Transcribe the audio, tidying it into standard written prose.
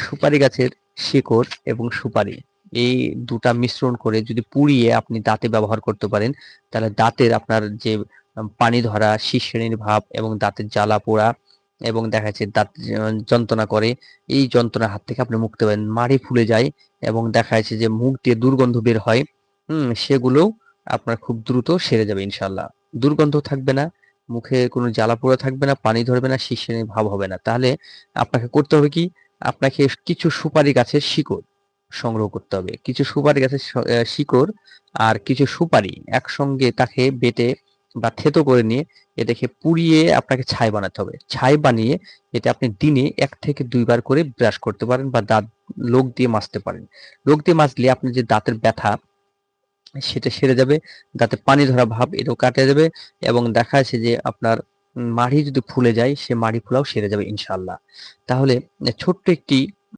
সুপারি গাছের শিকড় এবং সুপারি এই দুটা মিশ্রণ করে যদি পুড়িয়ে আপনি দাঁতে ব্যবহার করতে পারেন, তাহলে দাঁতের আপনার যে পানি ধরা, শিরশিরের ভাব এবং দাঁতের জ্বালা পোড়া এবং দেখা যাচ্ছে দাঁত যন্ত্রণা করে, এই যন্ত্রণার হাত থেকে আপনি মুক্তি পাবেন। মাড়ি ফুলে যায় এবং দেখা যাচ্ছে যে মুখ দিয়ে দুর্গন্ধ বের হয়, সেগুলোও আপনার খুব দ্রুত সেরে যাবে ইনশাআল্লাহ। দুর্গন্ধ থাকবে না, মুখে কোনো জ্বালা পোড়া থাকবে না, পানি ধরবে না, শিরশিরের ভাব হবে না। তাহলে আপনাকে করতে হবে কি? আপনাকে কিছু সুপারি গাছের শিকড় সংগ্রহ করতে হবে। কিছু সুপারি গাছের শিকড় আর কিছু সুপারি একসঙ্গে তাকে বেটে বা থেতো করে নিয়ে এটাকে পুড়িয়ে আপনাকে ছাই বানাতে হবে। ছাই বানিয়ে এটা আপনি দিনে ১ থেকে ২ বার করে ব্রাশ করতে পারেন বা দাঁত লোক দিয়ে মাজতে পারেন। লোক দিয়ে মাজলে আপনার যে দাঁতের ব্যথা সেটা সেরে যাবে, দাঁতে পানি ধরা ভাব এটাও কাটে যাবে এবং দেখা যাচ্ছে যে আপনার মাড়ি যদি ফুলে যায় সে মাড়ি ফোলাও সেরে যাবে ইনশাআল্লাহ। তাহলে ছোট্ট একটি